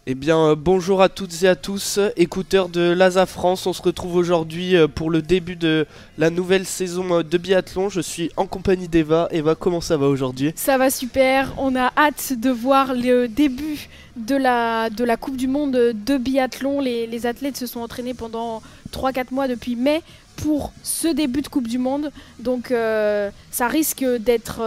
Eh bien, bonjour à toutes et à tous, écouteurs de l'ASA France. On se retrouve aujourd'hui pour le début de la nouvelle saison de biathlon. Je suis en compagnie d'Eva. Eva, comment ça va aujourd'hui? Ça va super, on a hâte de voir le début de la Coupe du Monde de biathlon. Les athlètes se sont entraînés pendant 3-4 mois depuis mai pour ce début de Coupe du Monde. Donc ça risque d'être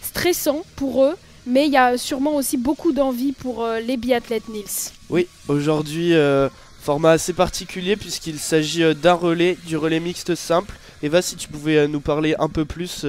stressant pour eux, mais il y a sûrement aussi beaucoup d'envie pour les biathlètes, Nils. Oui, aujourd'hui, format assez particulier puisqu'il s'agit d'un relais, du relais mixte simple. Eva, si tu pouvais nous parler un peu plus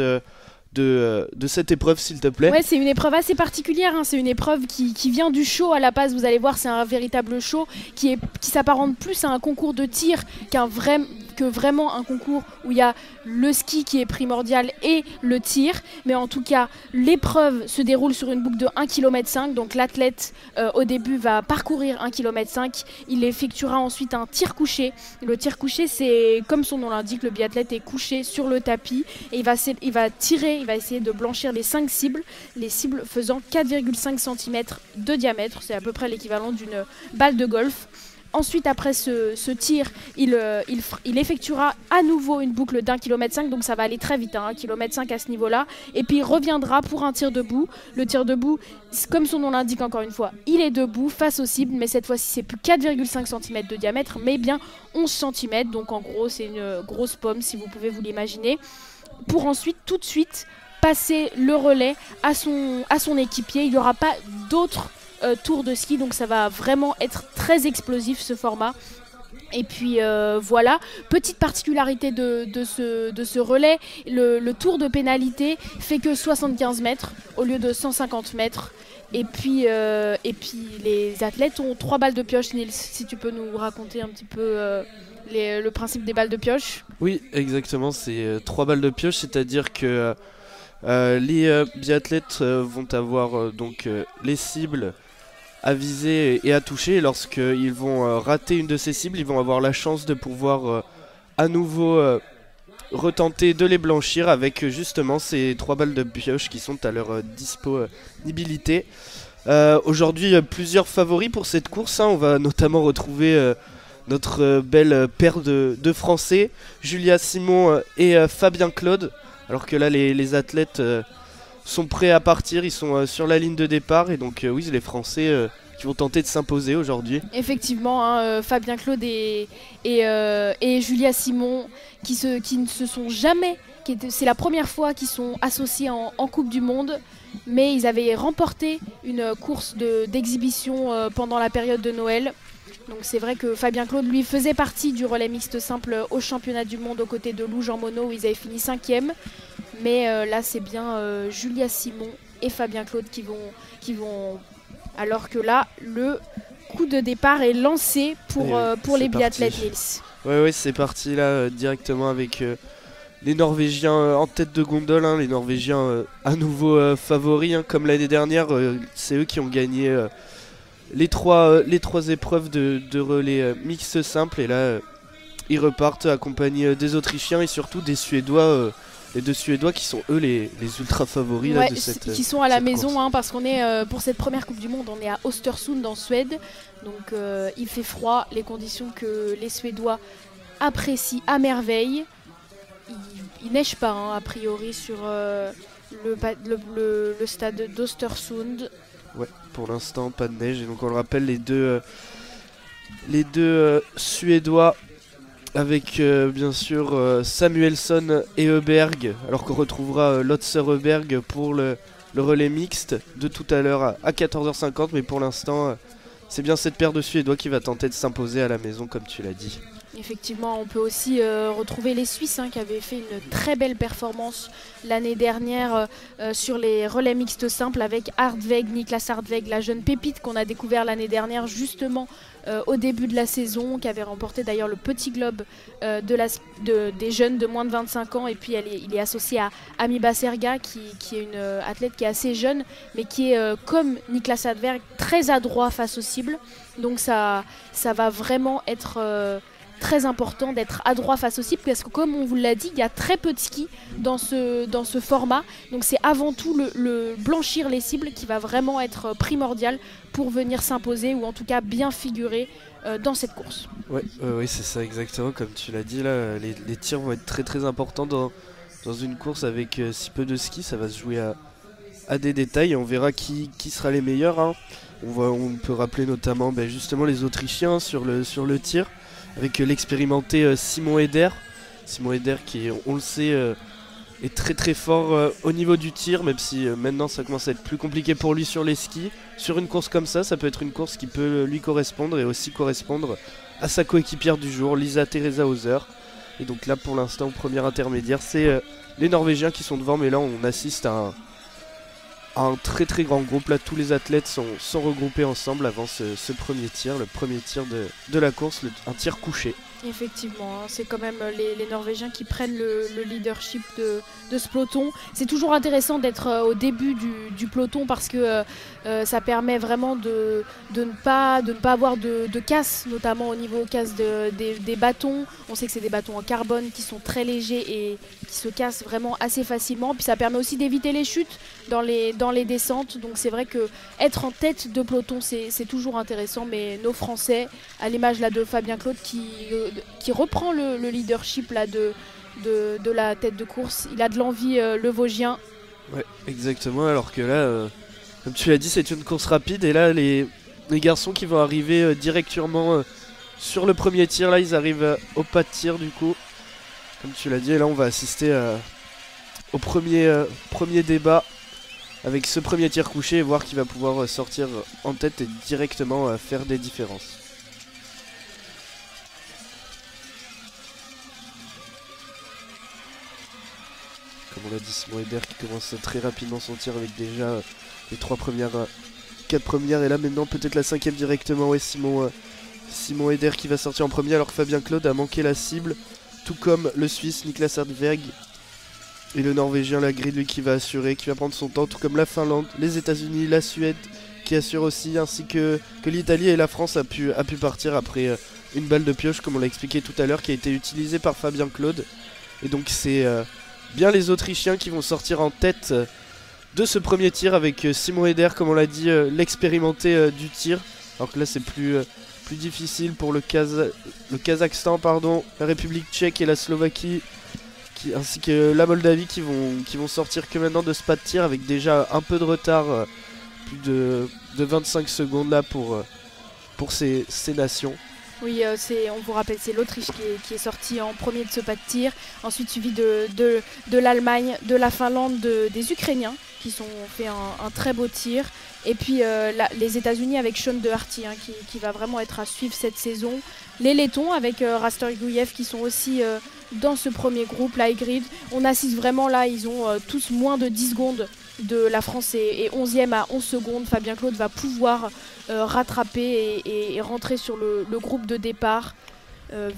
de cette épreuve, s'il te plaît. Ouais, c'est une épreuve assez particulière, hein. C'est une épreuve qui vient du show à la base. Vous allez voir, c'est un véritable show qui s'apparente plus à un concours de tir que vraiment un concours où il y a le ski qui est primordial et le tir. Mais en tout cas, l'épreuve se déroule sur une boucle de 1,5 km. Donc l'athlète, au début, va parcourir 1,5 km. Il effectuera ensuite un tir couché. Le tir couché, c'est comme son nom l'indique, le biathlète est couché sur le tapis et il va tirer. Il va essayer de blanchir les cibles faisant 4,5 cm de diamètre. C'est à peu près l'équivalent d'une balle de golf. Ensuite, après ce tir, il effectuera à nouveau une boucle d'1,5 km, donc ça va aller très vite, hein, 1,5 km à ce niveau-là. Et puis il reviendra pour un tir debout. Le tir debout, comme son nom l'indique encore une fois, il est debout face aux cibles, mais cette fois-ci c'est plus 4,5 cm de diamètre, mais bien 11 cm. Donc en gros, c'est une grosse pomme si vous pouvez vous l'imaginer. Pour ensuite, tout de suite, passer le relais à son équipier. Il n'y aura pas d'autres tours de ski, donc ça va vraiment être très explosif ce format. Et puis voilà, petite particularité de ce relais, le tour de pénalité fait que 75 mètres au lieu de 150 mètres. Et puis les athlètes ont 3 balles de pioche. Nils, si tu peux nous raconter un petit peu le principe des balles de pioche. Oui, exactement, c'est 3 balles de pioche, c'est-à-dire que les biathlètes vont avoir les cibles à viser et à toucher. Et lorsqu'ils vont rater une de ces cibles, ils vont avoir la chance de pouvoir à nouveau retenter de les blanchir avec justement ces 3 balles de pioche qui sont à leur disponibilité. Aujourd'hui, plusieurs favoris pour cette course, hein. On va notamment retrouver notre belle paire de Français, Julia Simon et Fabien Claude. Alors que là, les athlètes sont prêts à partir, ils sont sur la ligne de départ. Et donc, oui, les Français qui vont tenter de s'imposer aujourd'hui. Effectivement, hein, Fabien Claude et Julia Simon qui ne se sont jamais... C'est la première fois qu'ils sont associés en Coupe du Monde, mais ils avaient remporté une course d'exhibition pendant la période de Noël. Donc c'est vrai que Fabien Claude, lui, faisait partie du relais mixte simple au championnat du monde aux côtés de Lou Jean Monod où ils avaient fini 5e. Mais là, c'est bien Julia Simon et Fabien Claude qui vont... Alors que là, le coup de départ est lancé pour les biathlètes, Nils. Ouais, c'est parti là directement avec les Norvégiens en tête de gondole, hein. Les Norvégiens à nouveau favoris, hein, comme l'année dernière. C'est eux qui ont gagné les trois épreuves de relais mixte simple. Et là, ils repartent accompagnés des Autrichiens et surtout des Suédois. Les 2 Suédois qui sont eux les ultra favoris là, de cette qui sont à la maison, course. hein, parce qu'on est pour cette première Coupe du Monde, on est à Östersund en Suède. Donc il fait froid, les conditions que les Suédois apprécient à merveille. Il neige pas, hein, a priori sur le stade d'Östersund. Ouais, pour l'instant pas de neige. Et donc on le rappelle, les deux Suédois avec bien sûr Samuelsson et Öberg, alors qu'on retrouvera Lotzer Öberg pour le relais mixte de tout à l'heure à 14h50. Mais pour l'instant, c'est bien cette paire de Suédois qui va tenter de s'imposer à la maison, comme tu l'as dit. Effectivement, on peut aussi retrouver les Suisses, hein, qui avaient fait une très belle performance l'année dernière sur les relais mixtes simples avec Hardweg, Niklas Hardweg, la jeune pépite qu'on a découvert l'année dernière justement au début de la saison, qui avait remporté d'ailleurs le petit globe des jeunes de moins de 25 ans. Et puis il est associé à Amiba Serga qui est une athlète qui est assez jeune mais qui est comme Niklas Hardweg très adroit face aux cibles. Donc ça va vraiment être très important d'être adroit face aux cibles parce que comme on vous l'a dit, il y a très peu de skis dans ce format. Donc c'est avant tout le blanchir les cibles qui va vraiment être primordial pour venir s'imposer ou en tout cas bien figurer dans cette course. Ouais, oui, c'est ça exactement comme tu l'as dit là. Les tirs vont être très très importants dans une course avec si peu de ski. Ça va se jouer à des détails et on verra qui sera les meilleurs. Hein. On peut rappeler notamment justement les Autrichiens sur le tir avec l'expérimenté Simon Eder. Simon Eder qui, on le sait, est très très fort au niveau du tir, même si maintenant ça commence à être plus compliqué pour lui sur les skis. Sur une course comme ça peut être une course qui peut lui correspondre et aussi correspondre à sa coéquipière du jour, Lisa Teresa Hauser. Et donc là pour l'instant au premier intermédiaire c'est les Norvégiens qui sont devant, mais là on assiste à un très très grand groupe. Là tous les athlètes sont regroupés ensemble avant ce premier tir, le premier tir de la course, un tir couché. Effectivement, hein, c'est quand même les Norvégiens qui prennent le leadership de ce peloton. C'est toujours intéressant d'être au début du peloton parce que ça permet vraiment de ne pas avoir de casse, notamment au niveau casse des bâtons. On sait que c'est des bâtons en carbone qui sont très légers et qui se cassent vraiment assez facilement. Puis ça permet aussi d'éviter les chutes dans les descentes. Donc c'est vrai que être en tête de peloton, c'est toujours intéressant. Mais nos Français, à l'image là de Fabien Claude qui reprend le leadership là de la tête de course. Il a de l'envie, le Vosgien. Ouais, exactement. Alors que là, comme tu l'as dit, c'est une course rapide. Et là, les garçons qui vont arriver directement sur le premier tir, là, ils arrivent au pas de tir du coup. Comme tu l'as dit, et là, on va assister au premier débat avec ce premier tir couché et voir qui va pouvoir sortir en tête et directement faire des différences. Comme on l'a dit, Simon Eder qui commence très rapidement son tir avec déjà les 4 premières et là maintenant peut-être la 5ème directement. Ouais, Simon Eder qui va sortir en premier alors que Fabien Claude a manqué la cible, tout comme le Suisse Niklas Erdberg et le Norvégien Lagrid lui qui va assurer, qui va prendre son temps, tout comme la Finlande, les États-Unis, la Suède qui assure aussi, ainsi que l'Italie et la France a pu partir après une balle de pioche comme on l'a expliqué tout à l'heure qui a été utilisée par Fabien Claude. Et donc c'est bien les Autrichiens qui vont sortir en tête de ce premier tir avec Simon Eder, comme on l'a dit, l'expérimenté du tir. Alors que là c'est plus difficile pour le Kazakhstan, la République tchèque et la Slovaquie, ainsi que la Moldavie qui vont sortir que maintenant de ce pas de tir avec déjà un peu de retard, plus de 25 secondes là pour ces nations. Oui, on vous rappelle, c'est l'Autriche qui est sortie en premier de ce pas de tir, ensuite suivi de l'Allemagne, de la Finlande, des Ukrainiens qui ont fait un très beau tir, et puis les États-Unis avec Sean Doherty qui va vraiment être à suivre cette saison, les Lettons avec Rastor Guyev qui sont aussi dans ce premier groupe, la Hygrid. On assiste vraiment là, ils ont tous moins de 10 secondes de la France est 11e à 11 secondes. Fabien Claude va pouvoir rattraper et rentrer sur le groupe de départ.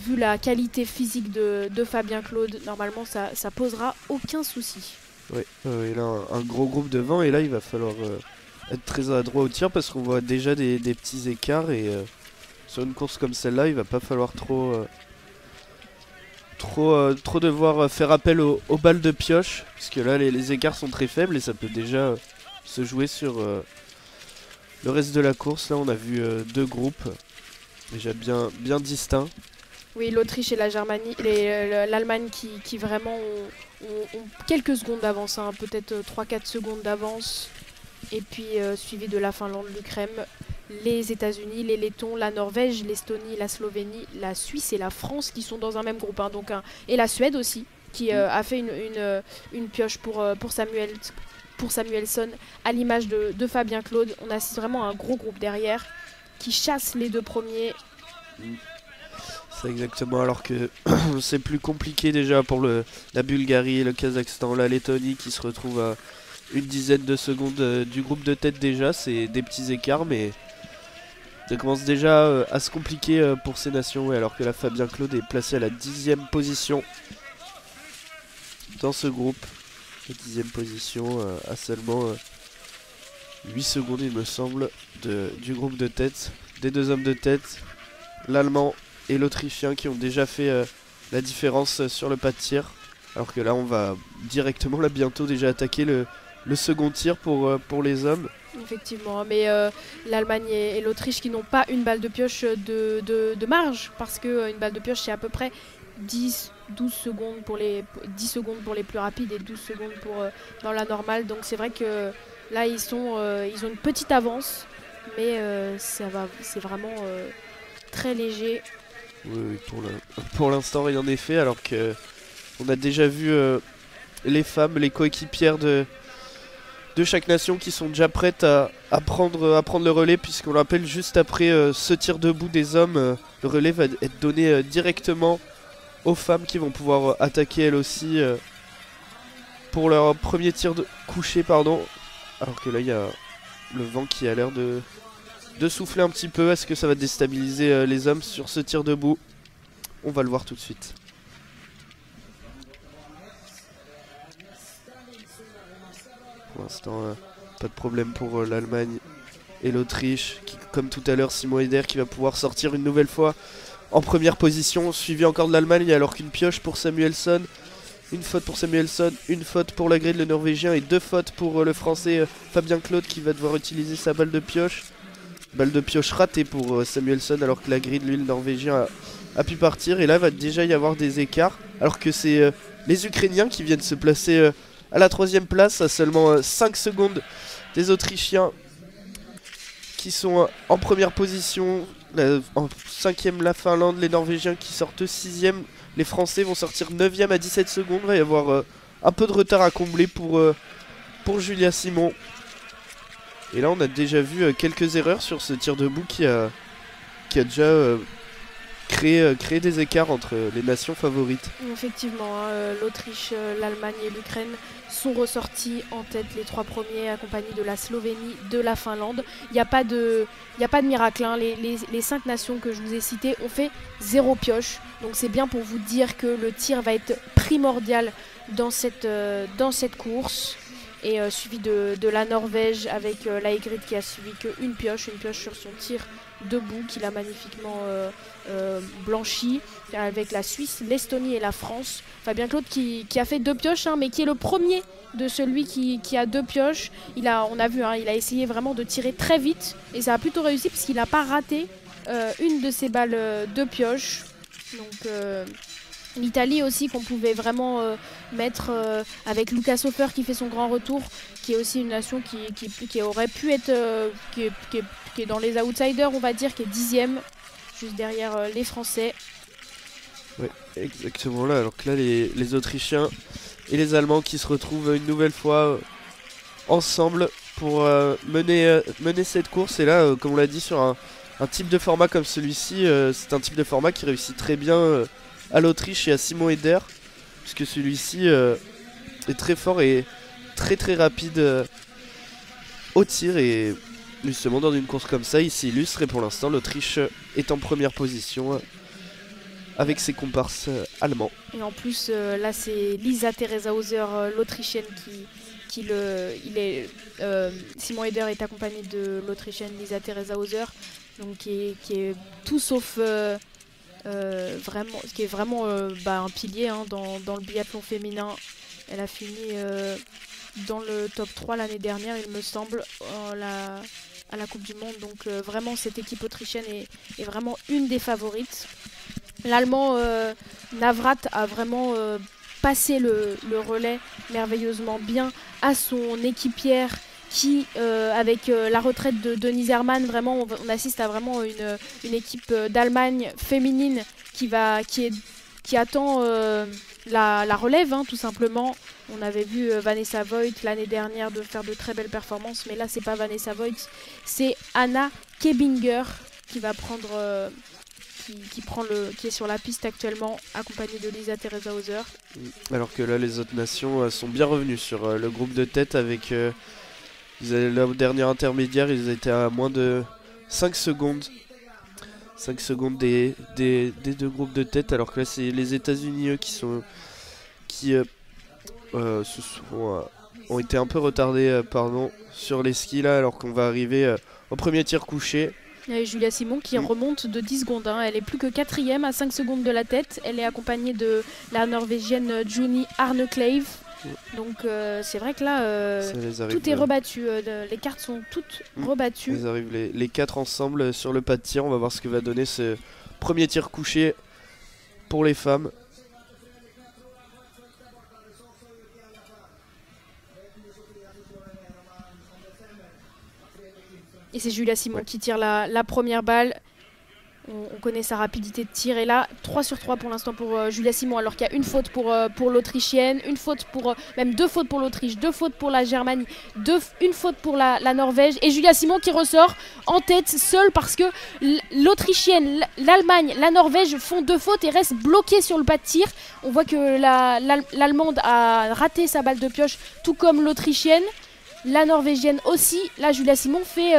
Vu la qualité physique de Fabien Claude, normalement ça posera aucun souci. Oui, il a un gros groupe devant et là il va falloir être très adroit au tir parce qu'on voit déjà des petits écarts et sur une course comme celle-là il va pas falloir trop devoir faire appel aux balles de pioche puisque là les écarts sont très faibles et ça peut déjà se jouer sur le reste de la course. Là on a vu deux groupes déjà bien distincts. Oui, l'Autriche et la Germanie, l'Allemagne qui vraiment ont quelques secondes d'avance, hein, peut-être 3-4 secondes d'avance, et puis suivi de la Finlande, l'Ukraine, les États-Unis, les Lettons, la Norvège, l'Estonie, la Slovénie, la Suisse et la France qui sont dans un même groupe, hein, et la Suède aussi qui a fait une pioche pour Samuelsson à l'image de Fabien Claude. On assiste vraiment à un gros groupe derrière qui chasse les deux premiers. C'est exactement, alors que c'est plus compliqué déjà pour la Bulgarie, le Kazakhstan, la Lettonie qui se retrouvent à une dizaine de secondes du groupe de tête déjà. C'est des petits écarts mais ça commence déjà à se compliquer pour ces nations, alors que la Fabien Claude est placé à la 10e position dans ce groupe. La 10e position à seulement 8 secondes il me semble du groupe de tête, des deux hommes de tête, l'Allemand et l'Autrichien qui ont déjà fait la différence sur le pas de tir. Alors que là on va directement là bientôt déjà attaquer le second tir pour les hommes. Effectivement, mais l'Allemagne et l'Autriche qui n'ont pas une balle de pioche de marge, parce qu'une balle de pioche c'est à peu près 12 secondes pour les 10 secondes pour les plus rapides et 12 secondes pour dans la normale. Donc c'est vrai que là ils ont une petite avance, mais c'est vraiment très léger. Oui, pour l'instant rien n'est fait, alors que on a déjà vu les femmes, les coéquipières de chaque nation qui sont déjà prêtes à prendre le relais, puisqu'on le rappelle, juste après ce tir debout des hommes, le relais va être donné directement aux femmes qui vont pouvoir attaquer elles aussi pour leur premier tir de couché, pardon. Alors que là il y a le vent qui a l'air de souffler un petit peu. Est-ce que ça va déstabiliser les hommes sur ce tir debout? On va le voir tout de suite. Pour l'instant, pas de problème pour l'Allemagne et l'Autriche, qui, comme tout à l'heure, Simon Heider qui va pouvoir sortir une nouvelle fois en première position, suivi encore de l'Allemagne, alors qu'une pioche pour Samuelsson, une faute pour Samuelsson, une faute pour Lagrid le Norvégien et 2 fautes pour le Français Fabien Claude qui va devoir utiliser sa balle de pioche. Balle de pioche ratée pour Samuelsson, alors que Lagrid, lui, le Norvégien, a pu partir. Et là, il va déjà y avoir des écarts, alors que c'est les Ukrainiens qui viennent se placer à la 3ème place, à seulement 5 secondes des Autrichiens qui sont en première position. En 5ème la Finlande, les Norvégiens qui sortent 6ème, les Français vont sortir 9ème à 17 secondes. Il va y avoir un peu de retard à combler pour Julia Simon. Et là on a déjà vu quelques erreurs sur ce tir debout qui a déjà créé des écarts entre les nations favorites. Effectivement, l'Autriche, l'Allemagne et l'Ukraine sont ressortis en tête, les 3 premiers, accompagnés de la Slovénie, de la Finlande. Il n'y a pas de miracle, hein. Les 5 nations que je vous ai citées ont fait 0 pioche. Donc c'est bien pour vous dire que le tir va être primordial dans cette course. Et suivi de la Norvège avec Lagrid qui a suivi qu'une pioche sur son tir debout qu'il a magnifiquement blanchi, avec la Suisse, l'Estonie et la France. Fabien Claude qui a fait 2 pioches, hein, mais qui est le premier de celui qui a 2 pioches. On a vu, hein, il a essayé vraiment de tirer très vite et ça a plutôt réussi parce qu'il n'a pas raté une de ses balles de pioche. Donc l'Italie aussi qu'on pouvait vraiment mettre avec Lucas Hofer qui fait son grand retour, qui est aussi une nation qui aurait pu être qui est dans les outsiders, on va dire, qui est 10ème, juste derrière les Français. Oui, exactement là. Alors que là les Autrichiens et les Allemands qui se retrouvent une nouvelle fois ensemble pour mener cette course. Et là, comme on l'a dit, sur un type de format comme celui-ci, c'est un type de format qui réussit très bien à l'Autriche et à Simon Heider, puisque celui-ci est très fort et très très rapide au tir, et justement dans une course comme ça il s'illustre. Et pour l'instant l'Autriche est en première position avec ses comparses allemands. Et en plus là c'est Lisa Theresa Hauser, l'Autrichienne Simon Heider est accompagné de l'Autrichienne Lisa Theresa Hauser, donc qui est tout sauf qui est vraiment un pilier, hein, dans le biathlon féminin. Elle a fini dans le top 3 l'année dernière, il me semble, à la Coupe du Monde. Donc vraiment cette équipe autrichienne est vraiment une des favorites. L'Allemand Navrat a vraiment passé le relais merveilleusement bien à son équipière qui, avec la retraite de Denise Herrmann, vraiment on assiste à vraiment une équipe d'Allemagne féminine qui attend la relève, hein, tout simplement. On avait vu Vanessa Voigt l'année dernière faire de très belles performances, mais là c'est pas Vanessa Voigt, c'est Anna Kebinger qui va prendre qui est sur la piste actuellement, accompagnée de Lisa Theresa Hauser. Alors que là les autres nations sont bien revenues sur le groupe de tête avec la dernière intermédiaire, ils étaient à moins de 5 secondes. 5 secondes des 2 groupes de tête, alors que là c'est les États-Unis eux qui ont été un peu retardés sur les skis là, alors qu'on va arriver au premier tir couché. Et Julia Simon qui remonte de 10 secondes. Hein. Elle est plus que 4e à 5 secondes de la tête. Elle est accompagnée de la Norvégienne Juni Arnekleiv. Donc c'est vrai que là, tout est rebattu. Les cartes sont toutes rebattues. Ils arrivent les 4 ensemble sur le pas de tir. On va voir ce que va donner ce premier tir couché pour les femmes. Et c'est Julia Simon qui tire la première balle. On connaît sa rapidité de tir. Et là, 3 sur 3 pour l'instant pour Julia Simon. Alors qu'il y a une faute pour l'Autrichienne, une faute pour même 2 fautes pour l'Autriche, 2 fautes pour la Germanie, une faute pour la Norvège. Et Julia Simon qui ressort en tête seule parce que l'Autrichienne, l'Allemagne, la Norvège font 2 fautes et restent bloquées sur le pas de tir. On voit que l'Allemande a raté sa balle de pioche, tout comme l'Autrichienne. La Norvégienne aussi. Là, Julia Simon fait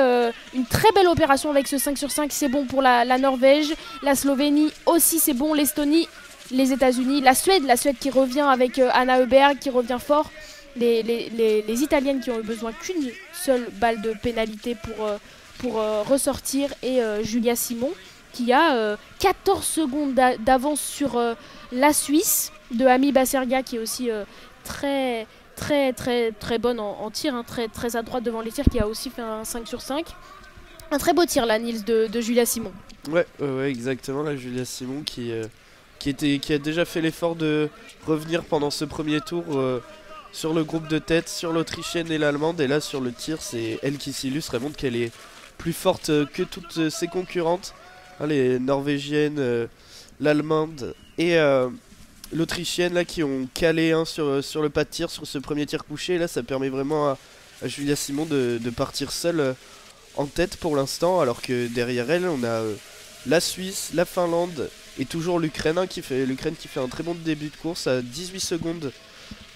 une très belle opération avec ce 5 sur 5. C'est bon pour la Norvège. La Slovénie aussi, c'est bon. L'Estonie, les États-Unis, la Suède qui revient avec Anna Öberg, qui revient fort. Les Italiennes qui ont eu besoin qu'une seule balle de pénalité pour ressortir. Et Julia Simon qui a 14 secondes d'avance sur la Suisse de Amy Baserga qui est aussi très bonne en tir, hein, très à droite devant les tirs, qui a aussi fait un 5 sur 5. Un très beau tir là, Nils, de Julia Simon. Ouais, exactement, la Julia Simon qui a déjà fait l'effort de revenir pendant ce premier tour sur le groupe de tête, sur l'Autrichienne et l'Allemande. Et là, sur le tir, c'est elle qui s'illustre. Elle montre qu'elle est plus forte que toutes ses concurrentes. Hein, les Norvégiennes, l'Allemande et l'Autrichienne là qui ont calé sur le pas de tir, sur ce premier tir couché. Et là, ça permet vraiment à Julia Simon de partir seule en tête pour l'instant, alors que derrière elle, on a la Suisse, la Finlande et toujours l'Ukraine qui fait un très bon début de course à 18 secondes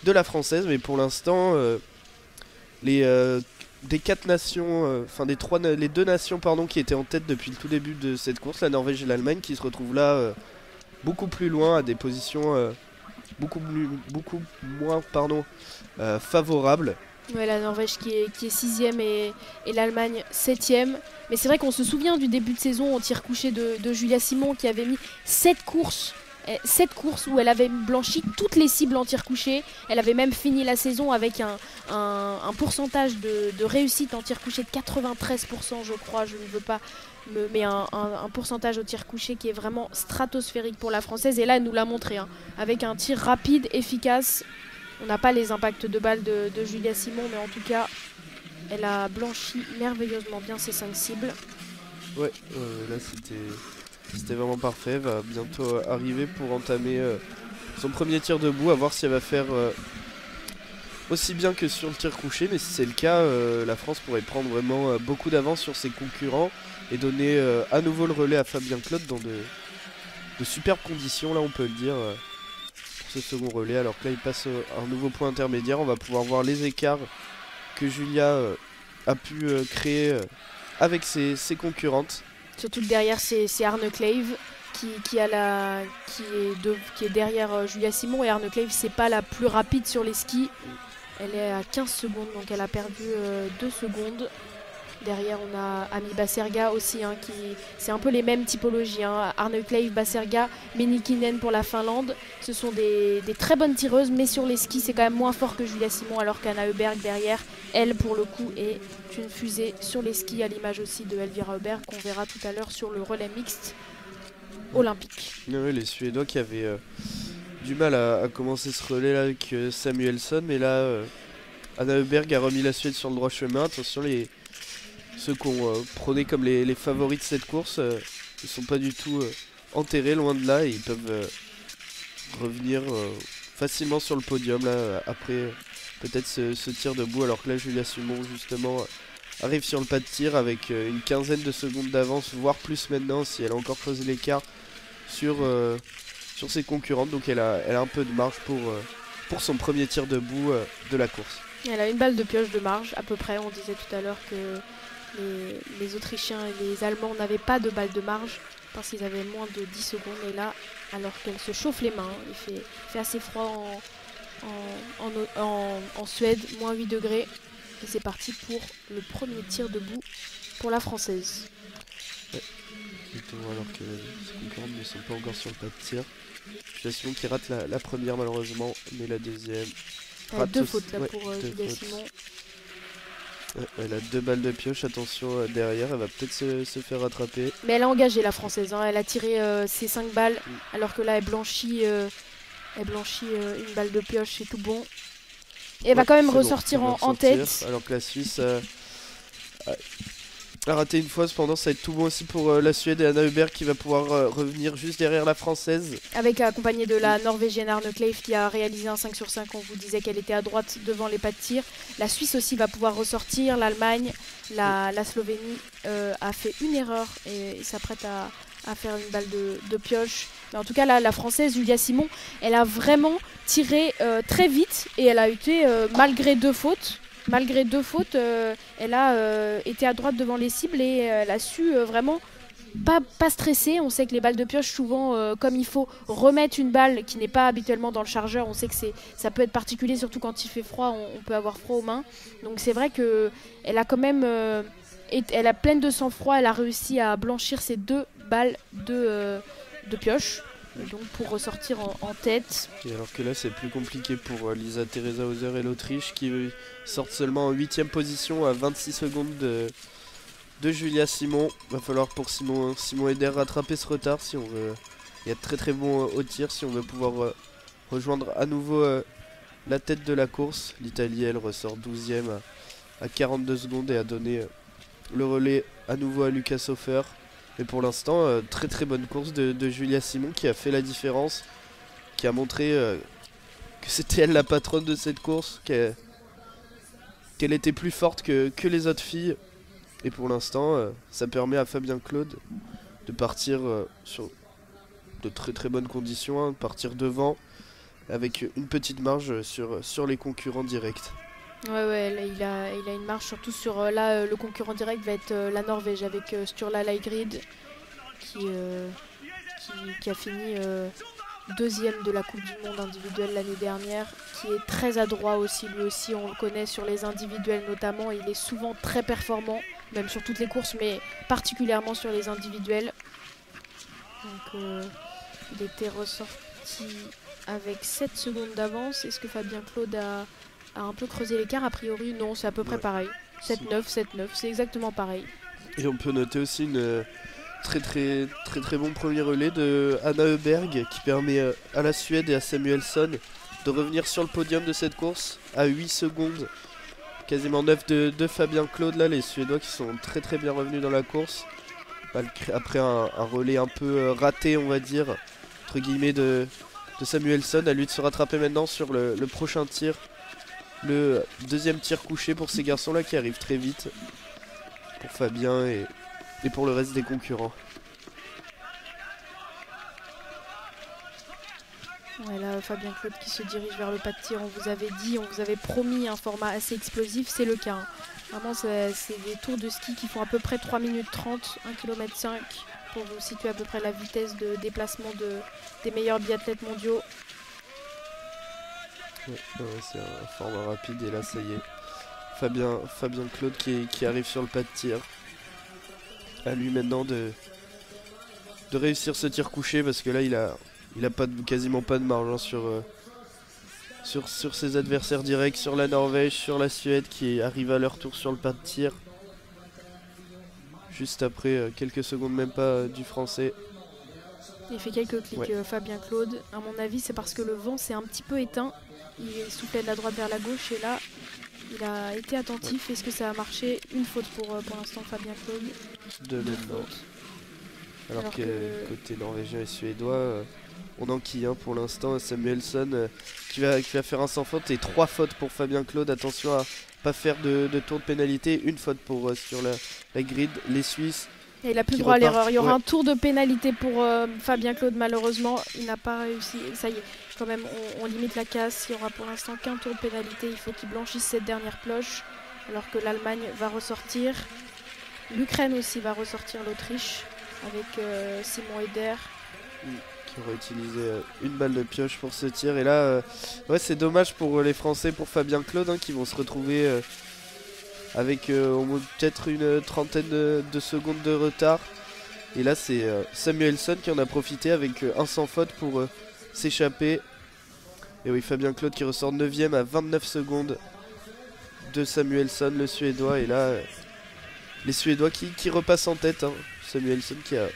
de la française. Mais pour l'instant, des 4 nations, les 2 nations qui étaient en tête depuis le tout début de cette course, la Norvège et l'Allemagne, qui se retrouvent là beaucoup plus loin, à des positions beaucoup moins favorables. Ouais, la Norvège qui est 6e et l'Allemagne 7e. Mais c'est vrai qu'on se souvient du début de saison au tir couché de Julia Simon qui avait mis 7 courses où elle avait blanchi toutes les cibles en tir couché. Elle avait même fini la saison avec un pourcentage de réussite en tir couché de 93%, je crois. Je ne veux pas mais un pourcentage au tir couché qui est vraiment stratosphérique pour la française. Et là, elle nous l'a montré, hein, avec un tir rapide, efficace. On n'a pas les impacts de balles de Julia Simon, mais en tout cas, elle a blanchi merveilleusement bien ses 5 cibles. Ouais, là c'était vraiment parfait. Elle va bientôt arriver pour entamer son premier tir debout, à voir si elle va faire aussi bien que sur le tir couché. Mais si c'est le cas, la France pourrait prendre vraiment beaucoup d'avance sur ses concurrents et donner à nouveau le relais à Fabien Claude dans de superbes conditions, là on peut le dire, pour ce second relais. Alors que là il passe à un nouveau point intermédiaire. On va pouvoir voir les écarts que Julia a pu créer avec ses concurrentes. Surtout que derrière c'est Arnekleiv qui est derrière Julia Simon. Et Arnekleiv c'est pas la plus rapide sur les skis. Elle est à 15 secondes, donc elle a perdu 2 secondes. Derrière, on a Amy Baserga aussi, hein, c'est un peu les mêmes typologies. Hein. Arnekleiv, Baserga, Menikinen pour la Finlande. Ce sont des très bonnes tireuses, mais sur les skis, c'est quand même moins fort que Julia Simon, alors qu'Anna Öberg derrière, elle, pour le coup, est une fusée sur les skis, à l'image aussi de Elvira Öberg, qu'on verra tout à l'heure sur le relais mixte olympique. Oui, les Suédois qui avaient du mal à commencer ce relais-là avec Samuelsson, mais là, Anna Öberg a remis la Suède sur le droit chemin. Attention, ceux qu'on prenait comme les favoris de cette course ne sont pas du tout enterrés, loin de là, et ils peuvent revenir facilement sur le podium là, après peut-être ce tir debout, alors que là Julia Simon justement arrive sur le pas de tir avec une quinzaine de secondes d'avance, voire plus maintenant si elle a encore creusé l'écart sur ses concurrentes. Donc elle a un peu de marge pour son premier tir debout de la course. Elle a une balle de pioche de marge à peu près. On disait tout à l'heure que les Autrichiens et les Allemands n'avaient pas de balle de marge parce qu'ils avaient moins de 10 secondes. Et là, alors qu'elle se chauffe les mains, il fait assez froid en Suède, moins 8 degrés. Et c'est parti pour le premier tir debout pour la Française. Exactement, alors que ses concurrents ne sont pas encore sur le pas de tir. Julia Simon qui rate la première malheureusement, mais la deuxième. Deux fautes là ouais, pour deux Julia fautes. Simon. Elle a 2 balles de pioche, attention derrière, elle va peut-être se faire rattraper. Mais elle a engagé la française, hein. Elle a tiré ses 5 balles, alors que là elle blanchit, une balle de pioche, c'est tout bon. Et elle va quand même ressortir en tête. Alors que la Suisse a raté une fois, cependant ça va être tout bon aussi pour la Suède et Anna Hubert qui va pouvoir revenir juste derrière la française. Avec accompagnée de la Norvégienne Arne Kleif qui a réalisé un 5 sur 5, on vous disait qu'elle était à droite devant les pas de tir. La Suisse aussi va pouvoir ressortir, l'Allemagne, la Slovénie a fait une erreur et s'apprête à faire une balle de pioche. Mais en tout cas la française Julia Simon, elle a vraiment tiré très vite et elle a été malgré deux fautes. Elle a été à droite devant les cibles et elle a su vraiment pas stresser. On sait que les balles de pioche, souvent, comme il faut remettre une balle qui n'est pas habituellement dans le chargeur, on sait que ça peut être particulier, surtout quand il fait froid, on peut avoir froid aux mains. Donc c'est vrai qu'elle a quand même, elle a pleine de sang-froid, elle a réussi à blanchir ses 2 balles de pioche. Donc pour ressortir en tête. Et alors que là c'est plus compliqué pour Lisa Theresa Hauser et l'Autriche qui sortent seulement en 8ème position à 26 secondes de Julia Simon. Va falloir pour Simon Eder rattraper ce retard si on veut être très très bon au tir, si on veut pouvoir rejoindre à nouveau la tête de la course. L'Italie elle ressort 12ème à 42 secondes et a donné le relais à nouveau à Lucas Hofer. Mais pour l'instant, très très bonne course de Julia Simon qui a fait la différence, qui a montré que c'était elle la patronne de cette course, qu'elle était plus forte que les autres filles. Et pour l'instant, ça permet à Fabien Claude de partir sur de très très bonnes conditions, hein, de partir devant avec une petite marge sur les concurrents directs. Ouais, là, il a une marge surtout sur le concurrent direct va être la Norvège avec Sturla Leigrid qui a fini 2ème de la Coupe du Monde individuelle l'année dernière, qui est très adroit aussi, lui aussi on le connaît sur les individuels notamment, il est souvent très performant, même sur toutes les courses mais particulièrement sur les individuels. Donc il était ressorti avec 7 secondes d'avance. Est-ce que Fabien Claude a un peu creusé l'écart? A priori non, c'est à peu près pareil. 7-9, c'est exactement pareil. Et on peut noter aussi une très bon premier relais de Anna Öberg qui permet à la Suède et à Samuelsson de revenir sur le podium de cette course à 8 secondes, quasiment 9 de Fabien Claude. Là les Suédois qui sont très bien revenus dans la course après un relais un peu raté, on va dire, entre guillemets, de Samuelsson. À lui de se rattraper maintenant sur le prochain tir. Le 2ème tir couché pour ces garçons là qui arrivent très vite pour Fabien et pour le reste des concurrents. Voilà, Fabien Claude qui se dirige vers le pas de tir. On vous avait dit, on vous avait promis un format assez explosif, c'est le cas. Hein. Vraiment, c'est des tours de ski qui font à peu près 3 minutes 30, 1 km 5 pour vous situer à peu près la vitesse de déplacement des meilleurs biathlètes mondiaux. C'est un format rapide et là ça y est, Fabien Claude qui arrive sur le pas de tir. À lui maintenant de réussir ce tir couché parce que là il a quasiment pas de marge hein, sur ses adversaires directs, sur la Norvège, sur la Suède qui arrive à leur tour sur le pas de tir. Juste après quelques secondes même pas du français. Il fait quelques clics Fabien Claude. À mon avis c'est parce que le vent s'est un petit peu éteint. Il soufflait de la droite vers la gauche et là il a été attentif. Est-ce que ça a marché? Une faute pour l'instant Fabien Claude. Deux fautes. Alors que côté norvégien et suédois, on enquille hein, pour l'instant. Samuelsson qui va faire un sans faute et 3 fautes pour Fabien Claude. Attention à pas faire de tour de pénalité. Une faute pour sur la grid. Les Suisses. Et il n'a plus droit à l'erreur. Il y aura un tour de pénalité pour Fabien Claude malheureusement. Il n'a pas réussi. Ça y est, quand même, on limite la casse. Il n'y aura pour l'instant qu'un tour de pénalité. Il faut qu'il blanchisse cette dernière cloche. Alors que l'Allemagne va ressortir. L'Ukraine aussi va ressortir l'Autriche avec Simon Eder. Qui aura utilisé une balle de pioche pour ce tir. Et là, c'est dommage pour les Français, pour Fabien Claude, hein, qui vont se retrouver avec peut-être une trentaine de secondes de retard. Et là c'est Samuelsson qui en a profité avec un sans faute pour s'échapper. Et oui, Fabien Claude qui ressort 9ème à 29 secondes de Samuelsson, le Suédois. Et là, les Suédois qui repassent en tête. Hein. Samuelsson qui a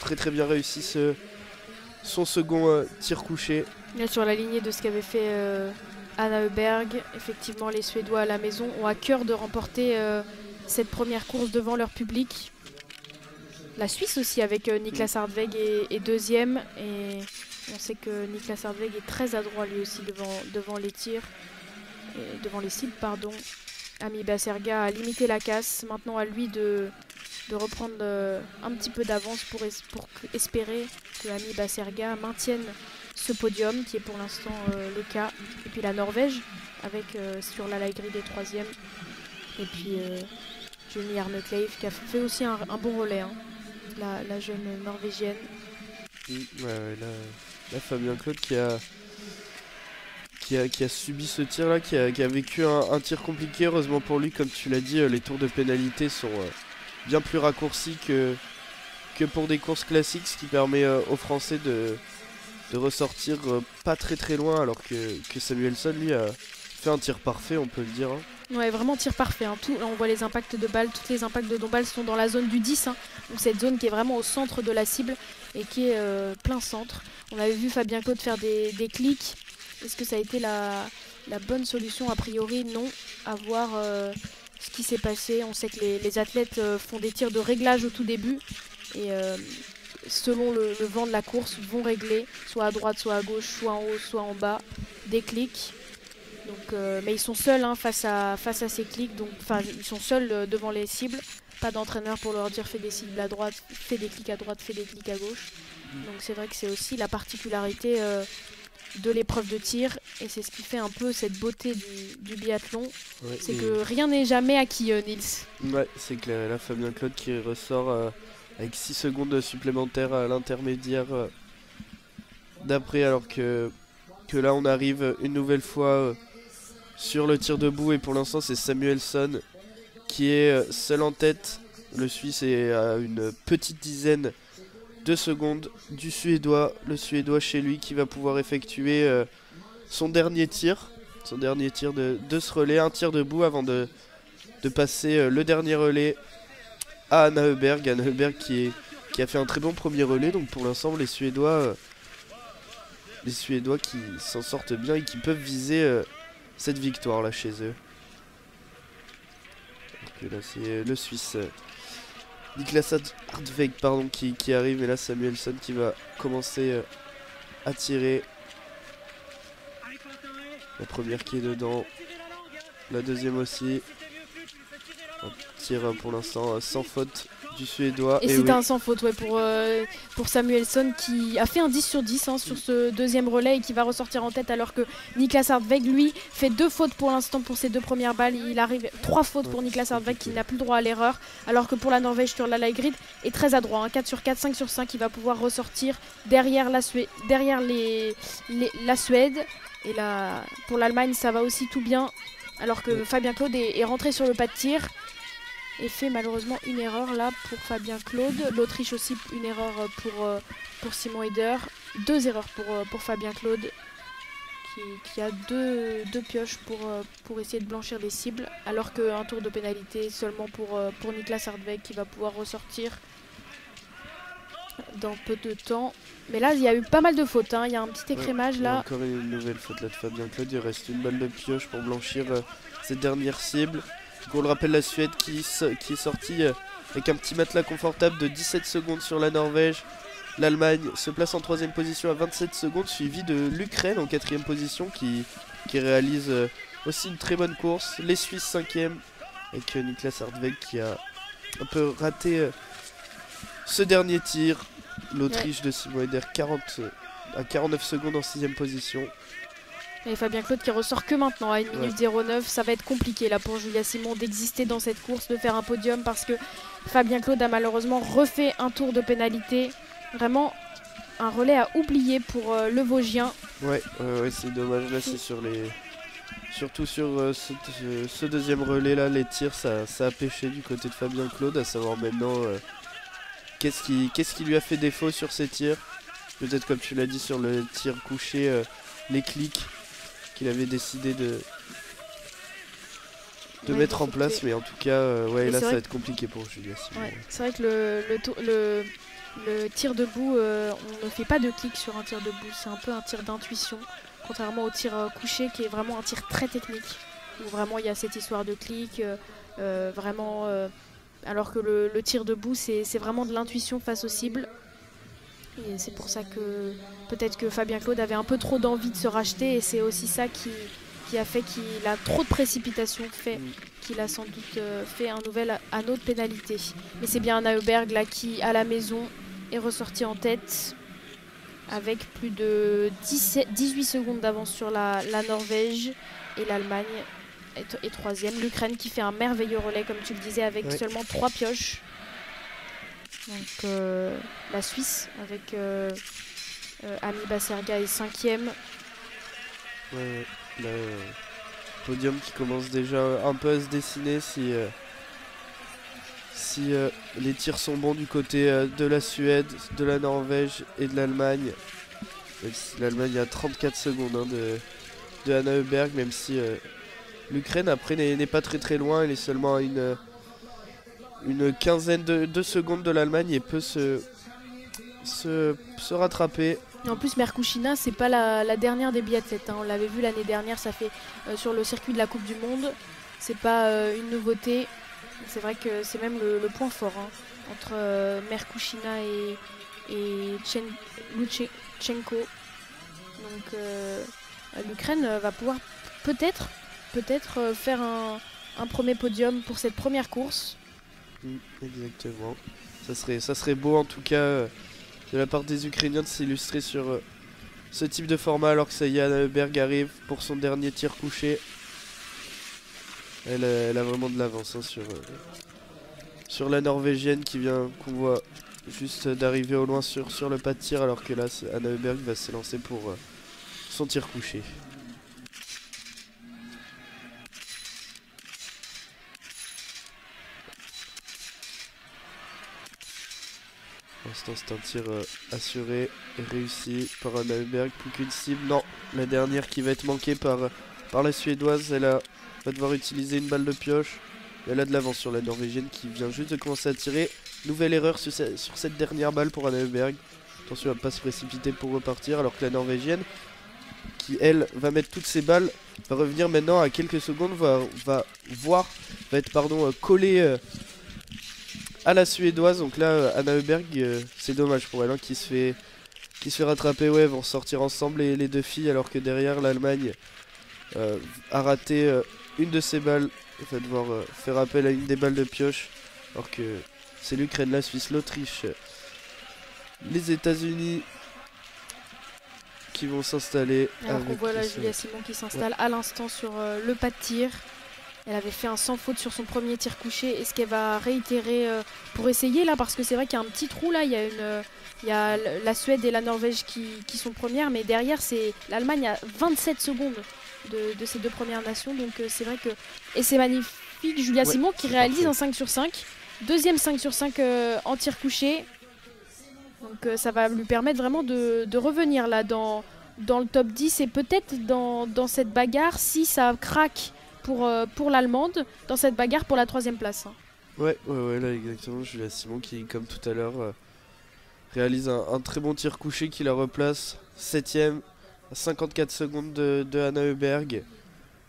très bien réussi son second tir couché. Là, sur la lignée de ce qu'avait fait Anna Öberg, effectivement, les Suédois à la maison ont à cœur de remporter cette première course devant leur public. La Suisse aussi avec Niklas Hartweg est deuxième. Et on sait que Niklas Hartweg est très adroit lui aussi devant les tirs. Et devant les cibles, pardon. Ami Baserga a limité la casse. Maintenant à lui de reprendre un petit peu d'avance pour espérer que Ami Baserga maintienne ce podium qui est pour l'instant le cas. Et puis la Norvège avec sur la Grid des 3e. Et puis Jenny Arnekleiv qui a fait aussi un bon relais, hein, la jeune norvégienne. Là Fabien Claude qui a subi ce tir là, qui a vécu un tir compliqué. Heureusement pour lui, comme tu l'as dit, les tours de pénalité sont bien plus raccourcis que pour des courses classiques, ce qui permet aux Français de ressortir pas très loin, alors que Samuelsson lui a fait un tir parfait, on peut le dire. Hein. Ouais, vraiment tir parfait. Hein. On voit les impacts de balles, tous les impacts de balles sont dans la zone du 10. Hein. Donc cette zone qui est vraiment au centre de la cible et qui est plein centre. On avait vu Fabien Claude faire des clics. Est-ce que ça a été la bonne solution? A priori, non. À voir ce qui s'est passé. On sait que les athlètes font des tirs de réglage au tout début. Et selon le vent de la course, vont régler, soit à droite, soit à gauche, soit en haut, soit en bas, des clics. Donc, mais ils sont seuls hein, face à ces clics. Donc, ils sont seuls devant les cibles. Pas d'entraîneur pour leur dire fais des cibles à droite, fais des clics à droite, fais des clics à gauche. Donc c'est vrai que c'est aussi la particularité de l'épreuve de tir, et c'est ce qui fait un peu cette beauté du biathlon. Ouais, c'est que rien n'est jamais acquis, Nils. Ouais, c'est clair. Et là, Fabien Claude qui ressort avec 6 secondes supplémentaires à l'intermédiaire d'après, alors que là, on arrive une nouvelle fois sur le tir debout, et pour l'instant, c'est Samuelsson qui est seul en tête. Le Suisse est à une petite dizaine de secondes du Suédois. Le Suédois chez lui qui va pouvoir effectuer son dernier tir de ce relais, un tir debout avant de passer le dernier relais à Anna Öberg. Anna Öberg qui a fait un très bon premier relais. Donc pour l'instant les Suédois qui s'en sortent bien et qui peuvent viser cette victoire là chez eux. Donc là c'est le Suisse Niklas Hartweg qui arrive, et là Samuelsson qui va commencer à tirer. La première qui est dedans, la deuxième aussi. Un tir pour l'instant sans faute du Suédois. Et c'était un sans faute pour Samuelsson qui a fait un 10 sur 10 hein, sur ce deuxième relais et qui va ressortir en tête, alors que Niklas Hartweg lui fait 2 fautes pour l'instant pour ses 2 premières balles. Il arrive 3 fautes pour Niklas Hartweg qui n'a plus le droit à l'erreur, alors que pour la Norvège sur la Grid est très adroit, hein, 4 sur 4, 5 sur 5, il va pouvoir ressortir derrière la Suède. Et là, pour l'Allemagne ça va aussi tout bien, alors que Fabien Claude est rentré sur le pas de tir et fait malheureusement une erreur là pour Fabien Claude. L'Autriche aussi une erreur pour Simon Eder. 2 erreurs pour Fabien Claude qui a deux pioches pour essayer de blanchir des cibles, alors qu'un tour de pénalité seulement pour Niklas Hartweg qui va pouvoir ressortir dans peu de temps. Mais là il y a eu pas mal de fautes, hein. Il y a un petit écrémage là. Encore une nouvelle faute là de Fabien Claude. Il reste une balle de pioche pour blanchir cette dernière cible. Donc on le rappelle, la Suède qui est sortie avec un petit matelas confortable de 17 secondes sur la Norvège. L'Allemagne se place en 3ème position à 27 secondes, suivi de l'Ukraine en 4ème position qui réalise aussi une très bonne course. Les Suisses 5ème avec Niklas Hartweg qui a un peu raté ce dernier tir. L'Autriche de Simon Eder à 49 secondes en 6ème position. Et Fabien Claude qui ressort que maintenant à 1 minute 09. Ça va être compliqué là pour Julia Simon d'exister dans cette course, de faire un podium, parce que Fabien Claude a malheureusement refait un tour de pénalité. Vraiment un relais à oublier pour le Vosgien. Ouais, c'est dommage. Là c'est surtout sur ce deuxième relais là, les tirs ça a pêché du côté de Fabien Claude, à savoir maintenant Qu'est-ce qui lui a fait défaut sur ses tirs? Peut-être comme tu l'as dit sur le tir couché, les clics qu'il avait décidé de mettre en place, mais en tout cas, ouais, là ça va être compliqué pour Julia Simon. Ouais, c'est vrai que le tir debout, on ne fait pas de clic sur un tir debout, c'est un peu un tir d'intuition, contrairement au tir couché qui est vraiment un tir très technique, où vraiment il y a cette histoire de clic, vraiment, alors que le tir debout c'est vraiment de l'intuition face aux cibles. Et c'est pour ça que peut-être que Fabien Claude avait un peu trop d'envie de se racheter, et c'est aussi ça qui a fait qu'il a trop de précipitation qu'il a sans doute fait un nouvel anneau de pénalité. Mais c'est bien Anna Heuberg là qui, à la maison, est ressorti en tête avec plus de 18 secondes d'avance sur la Norvège, et l'Allemagne est troisième. L'Ukraine qui fait un merveilleux relais, comme tu le disais, avec seulement 3 pioches. Donc la Suisse avec Ami Baserga est 5e. Ouais. Là, podium qui commence déjà un peu à se dessiner si les tirs sont bons du côté de la Suède, de la Norvège et de l'Allemagne. L'Allemagne a 34 secondes de Anna Heuberg, même si l'Ukraine après n'est pas très loin, elle est seulement à une quinzaine de secondes de l'Allemagne et peut se rattraper. Et en plus, Merkushina, c'est pas la dernière des biathlètes, hein. On l'avait vu l'année dernière, ça fait sur le circuit de la Coupe du Monde. C'est pas une nouveauté. C'est vrai que c'est même le point fort, hein, entre Merkushina et Lutsenko. Donc l'Ukraine va pouvoir peut-être faire un premier podium pour cette première course. Exactement. Ça serait beau en tout cas. De la part des Ukrainiens de s'illustrer sur ce type de format, alors que ça y est, Anna Heuberg arrive pour son dernier tir couché. Elle a vraiment de l'avance hein, sur la Norvégienne qu'on voit juste d'arriver au loin sur le pas de tir, alors que là Anna Heuberg va se lancer pour son tir couché. Pour l'instant c'est un tir assuré et réussi par Anna Heuberg, plus qu'une cible. Non, la dernière qui va être manquée par la Suédoise, elle va devoir utiliser une balle de pioche. Et elle a de l'avance sur la Norvégienne qui vient juste de commencer à tirer. Nouvelle erreur sur cette dernière balle pour Anna Heuberg. Attention à ne pas se précipiter pour repartir, alors que la Norvégienne, qui elle va mettre toutes ses balles, va revenir maintenant à quelques secondes, va être collée à la Suédoise. Donc là Anna Heuberg, c'est dommage pour elle hein, qui se fait rattraper. Ouais, vont sortir ensemble les deux filles, alors que derrière l'Allemagne a raté une de ses balles. Elle va devoir faire appel à une des balles de pioche, alors que c'est l'Ukraine, la Suisse, l'Autriche, les États-Unis qui vont s'installer. Alors qu'on voit là Julia Simon qui s'installe à l'instant sur le pas de tir. Elle avait fait un sans faute sur son premier tir couché. Est-ce qu'elle va réitérer pour essayer là? Parce que c'est vrai qu'il y a un petit trou là. Il y a la Suède et la Norvège qui sont premières. Mais derrière, c'est l'Allemagne à 27 secondes de ces deux premières nations. Donc c'est vrai que... Et c'est magnifique. Julia Simon qui réalise un 5 sur 5. Deuxième 5 sur 5 en tir couché. Donc ça va lui permettre vraiment de revenir là dans le top 10. Et peut-être dans cette bagarre, si ça craque pour l'Allemande, dans cette bagarre pour la 3e place. Ouais, là exactement. Julia Simon qui, comme tout à l'heure, réalise un très bon tir couché qui la replace 7ème à 54 secondes de Anna Heuberg.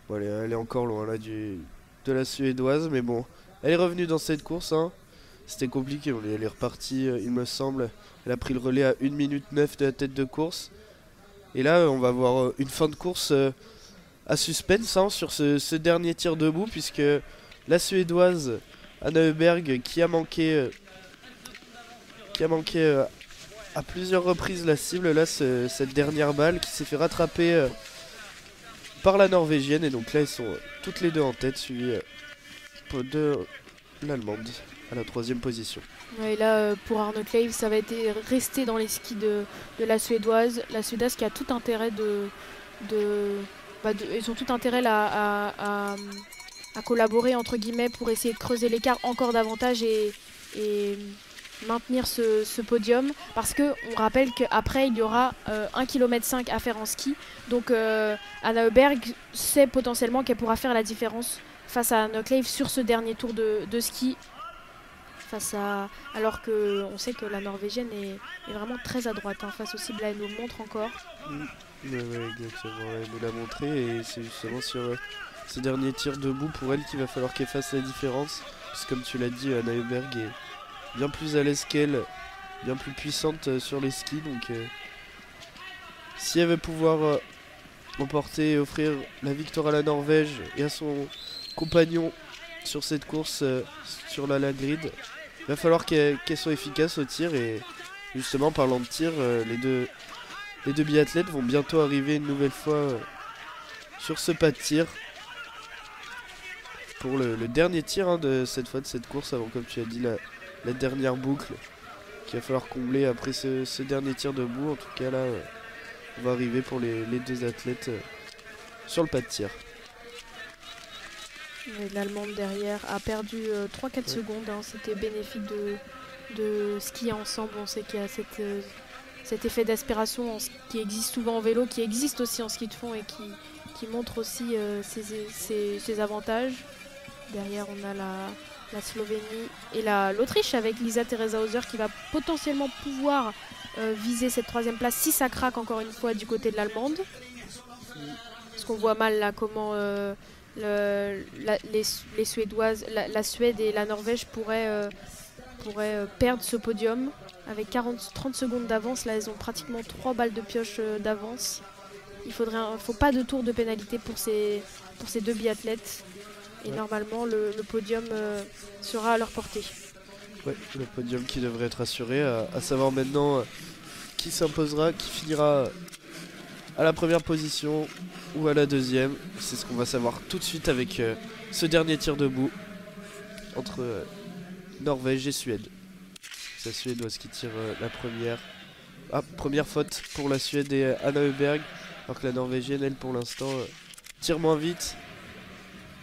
Bon, elle est encore loin là de la Suédoise, mais bon, elle est revenue dans cette course. Hein. C'était compliqué, elle est repartie, il me semble. Elle a pris le relais à 1 minute 9 de la tête de course. Et là, on va avoir une fin de course à suspense hein, sur ce dernier tir debout, puisque la Suédoise Anna Heuberg qui a manqué à plusieurs reprises la cible, là cette dernière balle qui s'est fait rattraper par la Norvégienne, et donc là ils sont toutes les deux en tête, suivies de l'Allemande à la 3e position. Et là pour Arne Kleiv, ça va être resté dans les skis de la Suédoise qui a tout intérêt ils ont tout intérêt à collaborer entre guillemets pour essayer de creuser l'écart encore davantage et maintenir ce podium, parce qu'on rappelle qu'après il y aura 1,5 km à faire en ski, donc Anna Heuberg sait potentiellement qu'elle pourra faire la différence face à Anne Clave sur ce dernier tour de ski, alors qu'on sait que la Norvégienne est vraiment très à droite, hein, face aux cibles, elle nous le montre encore. Ouais, exactement, elle nous l'a montré, et c'est justement sur ce dernier tir debout pour elle qu'il va falloir qu'elle fasse la différence, parce que comme tu l'as dit, Anna Heuberg est bien plus à l'aise qu'elle, bien plus puissante sur les skis, donc si elle veut pouvoir emporter et offrir la victoire à la Norvège et à son compagnon sur cette course sur la grid, il va falloir qu'elle soit efficace au tir. Et justement, en parlant de tir, les deux biathlètes vont bientôt arriver une nouvelle fois sur ce pas de tir pour le dernier tir de cette fois de cette course, avant, comme tu as dit, la dernière boucle qu'il va falloir combler après ce dernier tir debout. En tout cas là, on va arriver pour les deux athlètes sur le pas de tir. L'Allemande derrière a perdu 3-4 secondes, hein. C'était bénéfique de skier ensemble. On sait qu'il y a cet effet d'aspiration qui existe souvent en vélo, qui existe aussi en ski de fond et qui montre aussi ses avantages. Derrière on a la Slovénie et l'Autriche avec Lisa Theresa Hauser qui va potentiellement pouvoir viser cette 3e place si ça craque encore une fois du côté de l'Allemande. Parce qu'on voit mal là comment les Suédoises, la Suède et la Norvège pourraient perdre ce podium avec 30 secondes d'avance. Là elles ont pratiquement 3 balles de pioche d'avance. Il faut pas de tour de pénalité pour ces deux biathlètes. Et normalement le podium sera à leur portée. Ouais, le podium qui devrait être assuré, à savoir maintenant qui s'imposera, qui finira à la première position ou à la deuxième. C'est ce qu'on va savoir tout de suite avec ce dernier tir debout entre Norvège et Suède. C'est la Suédoise qui tire la première. Première faute pour la Suède et Anna Heuberg, alors que la Norvégienne, elle, pour l'instant, tire moins vite.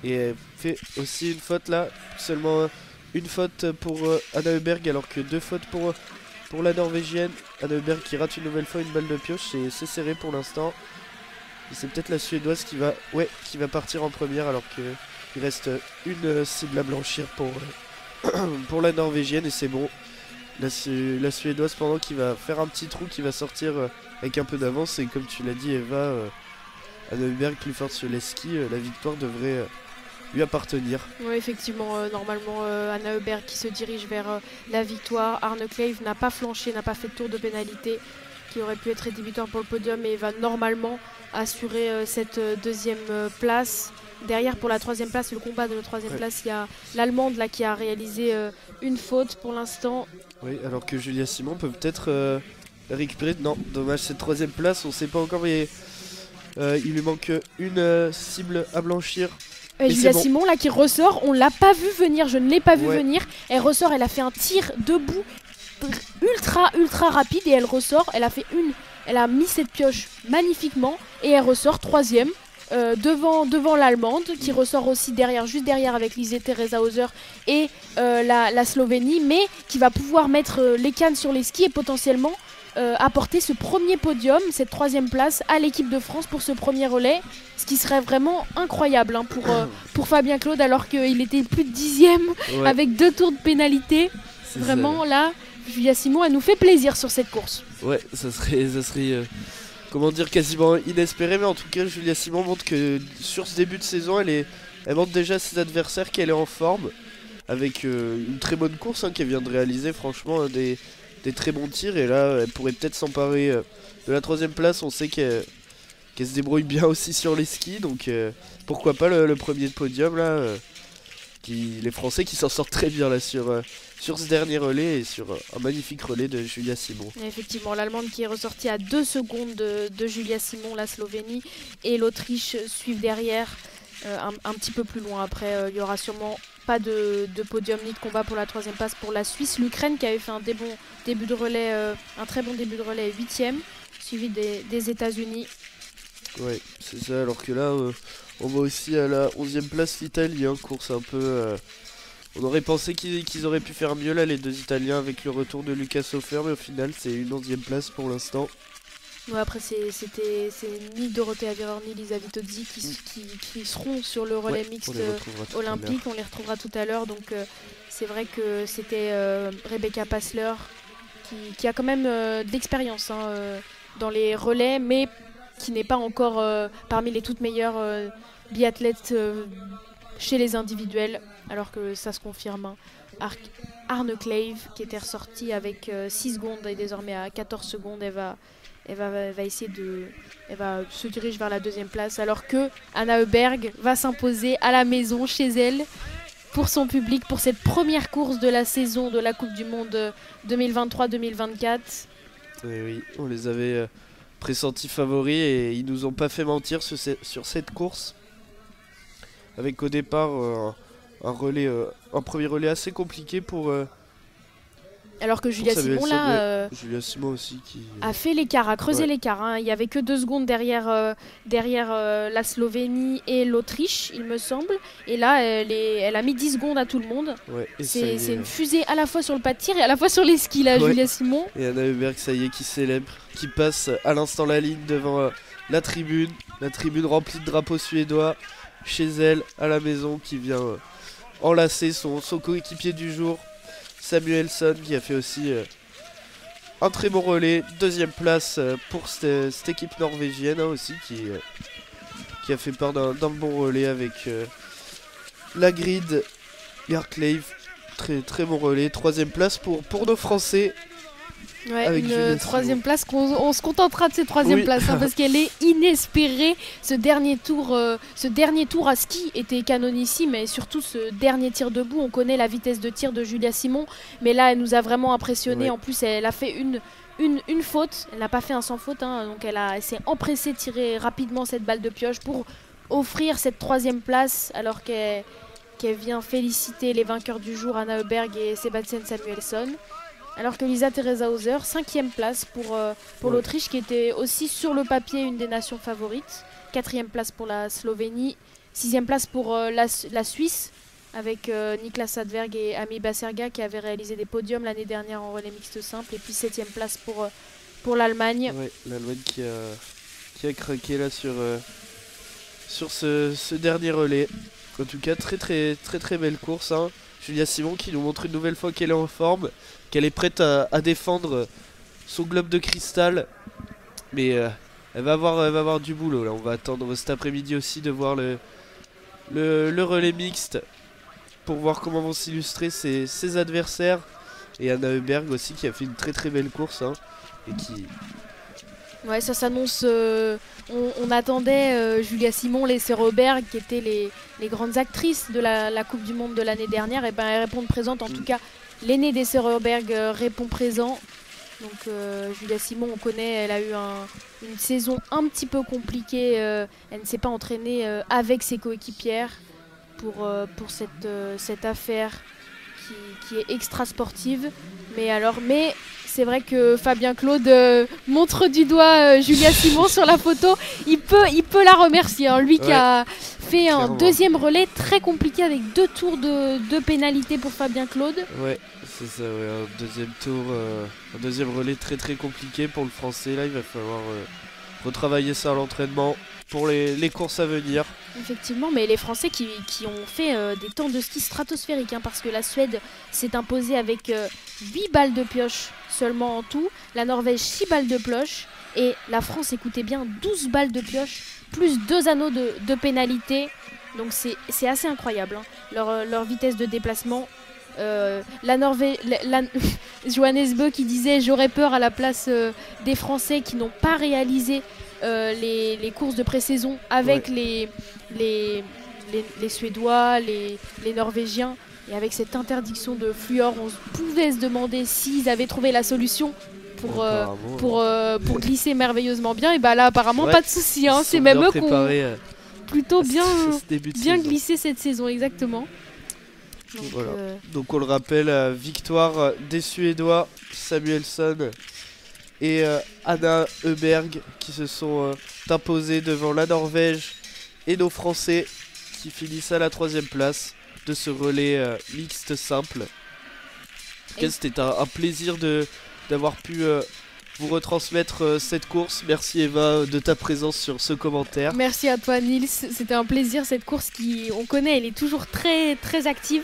Et elle fait aussi une faute là, seulement une faute pour Anna Heuberg, alors que 2 fautes pour la Norvégienne. Anna Heuberg qui rate une nouvelle fois une balle de pioche, c'est serré pour l'instant. C'est peut-être la Suédoise qui va partir en première, alors qu'il reste une cible à blanchir pour la Norvégienne, et c'est bon. La Suédoise, pendant qu'il va faire un petit trou, qui va sortir avec un peu d'avance, et comme tu l'as dit Eva, Anna Heuberg plus forte sur les skis, la victoire devrait lui appartenir. Oui, effectivement, normalement Anna Heuberg qui se dirige vers la victoire. Arne Clave n'a pas flanché, n'a pas fait de tour de pénalité qui aurait pu être rédhibitoire pour le podium, et va normalement assurer cette 2e place. Derrière, pour la 3e place, le combat de la 3e place, il y a l'Allemande là qui a réalisé une faute pour l'instant. Oui, alors que Julia Simon peut peut-être récupérer. Non, dommage, cette 3e place, on ne sait pas encore, mais il lui manque une cible à blanchir. Julia Simon là qui ressort, on l'a pas vu venir, je ne l'ai pas vu venir. Elle ressort, elle a fait un tir debout ultra rapide, et elle ressort, elle a mis cette pioche magnifiquement, et elle ressort 3e devant l'Allemande qui ressort aussi juste derrière avec Lisa Theresa Hauser et la Slovénie, mais qui va pouvoir mettre les cannes sur les skis et potentiellement apporter ce premier podium, cette 3e place à l'équipe de France pour ce premier relais, ce qui serait vraiment incroyable hein, pour Fabien Claude, alors qu'il était plus de 10e avec 2 tours de pénalité. Vraiment là, Julia Simon, elle nous fait plaisir sur cette course. Ouais, ça serait comment dire, quasiment inespéré, mais en tout cas Julia Simon montre que sur ce début de saison, elle montre déjà à ses adversaires qu'elle est en forme, avec une très bonne course qu'elle vient de réaliser, franchement des très bons tirs, et là elle pourrait peut-être s'emparer de la 3e place. On sait qu'elle se débrouille bien aussi sur les skis, donc pourquoi pas le premier podium là, les Français qui s'en sortent très bien là sur ce dernier relais, et sur un magnifique relais de Julia Simon. Et effectivement, l'Allemande qui est ressortie à 2 secondes de Julia Simon, la Slovénie et l'Autriche suivent derrière un petit peu plus loin. Après, il y aura sûrement pas de podium ni de combat pour la 3e place pour la Suisse. L'Ukraine qui avait fait un très bon début de relais, 8e, suivi des États-Unis. Ouais, c'est ça, alors que là, on voit aussi à la 11e place l'Italie, course un peu On aurait pensé qu'ils auraient pu faire mieux là, les deux Italiens, avec le retour de Lucas Hofer, mais au final c'est une 11e place pour l'instant. Ouais, après, c'est ni Dorothea Virer ni Lisa Vitozzi qui seront sur le relais mixte olympique. On les retrouvera tout à l'heure. Donc, c'est vrai que c'était Rebecca Passler qui a quand même de l'expérience dans les relais, mais qui n'est pas encore parmi les toutes meilleures biathlètes chez les individuels, alors que ça se confirme. Arne Kleiv, qui était ressortie avec 6 secondes et désormais à 14 secondes, elle va se diriger vers la 2e place, alors que Anna Heuberg va s'imposer à la maison chez elle pour son public pour cette première course de la saison de la Coupe du Monde 2023-2024. Oui, on les avait pressentis favoris et ils nous ont pas fait mentir sur cette course. Avec au départ un premier relais assez compliqué pour. Alors que Julia Simon là Julia Simon aussi qui a fait l'écart, a creusé l'écart. Il n'y avait que 2 secondes derrière la Slovénie et l'Autriche, il me semble. Et là, elle a mis 10 secondes à tout le monde. Ouais, c'est une fusée à la fois sur le pas de tir et à la fois sur les skis là, Julia Simon. Et Anna Heuberg, ça y est, qui célèbre, qui passe à l'instant la ligne devant la tribune remplie de drapeaux suédois, chez elle, à la maison, qui vient enlacer son coéquipier du jour. Samuelsson qui a fait aussi un très bon relais, 2e place pour cette équipe norvégienne aussi qui a fait part d'un bon relais avec la grid Yarkleiv, très très bon relais, 3e place pour nos Français. Ouais, avec une 3e place, on se contentera de cette 3e place parce qu'elle est inespérée. Ce dernier tour à ski était canonissime, et surtout ce dernier tir debout. On connaît la vitesse de tir de Julia Simon, mais là elle nous a vraiment impressionné. En plus, elle a fait une faute, elle n'a pas fait un sans faute, donc elle s'est empressée de tirer rapidement cette balle de pioche pour offrir cette 3e place, alors qu'elle vient féliciter les vainqueurs du jour, Anna Heuberg et Sebastian Samuelsson. Alors que Lisa Theresa Hauser, 5e place pour l'Autriche, qui était aussi sur le papier une des nations favorites. 4e place pour la Slovénie. 6e place pour la Suisse, avec Niklas Sadberg et Ami Baserga, qui avaient réalisé des podiums l'année dernière en relais mixte simple. Et puis 7e place pour l'Allemagne. Ouais, l'Allemagne qui a craqué là sur ce dernier relais. En tout cas, très très très très belle course. Julia Simon qui nous montre une nouvelle fois qu'elle est en forme, qu'elle est prête à défendre son globe de cristal. Mais elle va avoir du boulot là. On va attendre cet après-midi aussi de voir le relais mixte pour voir comment vont s'illustrer ses adversaires. Et Anna Heuberg aussi qui a fait une très très belle course et qui... Ouais, ça s'annonce. On attendait Julia Simon, les sœurs Heuberg, qui étaient les grandes actrices de la Coupe du Monde de l'année dernière. Et ben elles répondent présentes. En tout cas, l'aînée des sœurs Heuberg répond présent. Donc Julia Simon, on connaît, elle a eu une saison un petit peu compliquée. Elle ne s'est pas entraînée avec ses coéquipières pour cette affaire qui est extra sportive. Mais c'est vrai que Fabien Claude montre du doigt Julia Simon sur la photo. Il peut la remercier, lui qui a fait un 2e relais très compliqué avec 2 tours de pénalité pour Fabien Claude. Ouais, c'est ça, un 2e tour, un 2e relais très très compliqué pour le français. Là, il va falloir retravailler ça à l'entraînement pour les courses à venir. Effectivement, mais les Français qui ont fait des temps de ski stratosphériques, parce que la Suède s'est imposée avec 8 balles de pioche seulement en tout, la Norvège 6 balles de pioche, et la France, écoutez bien, 12 balles de pioche, plus 2 anneaux de pénalité. Donc c'est assez incroyable, leur vitesse de déplacement. La Norvège, Johannes Bö qui disait « J'aurais peur à la place des Français qui n'ont pas réalisé les courses de pré-saison avec les Suédois, les Norvégiens. » Et avec cette interdiction de fluor, on pouvait se demander s'ils avaient trouvé la solution pour glisser merveilleusement bien. Et bah là, apparemment, pas de souci. C'est même eux qui ont plutôt bien glissé cette saison, exactement. Donc, voilà. Donc on le rappelle, victoire des Suédois, Samuelsson et Anna Heuberg qui se sont imposés devant la Norvège et nos Français qui finissent à la 3e place. de ce relais mixte simple. En tout cas, c'était un plaisir d'avoir pu vous retransmettre cette course. Merci Eva de ta présence sur ce commentaire. Merci à toi Nils, c'était un plaisir. Cette course qui, on connaît, elle est toujours très très active.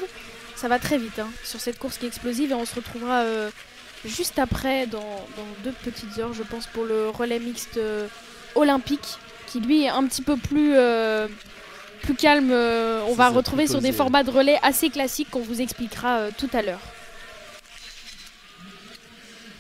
Ça va très vite sur cette course qui est explosive, et on se retrouvera juste après dans 2 petites heures, je pense, pour le relais mixte olympique, qui lui est un petit peu plus calme. On va retrouver sur des formats de relais assez classiques qu'on vous expliquera tout à l'heure.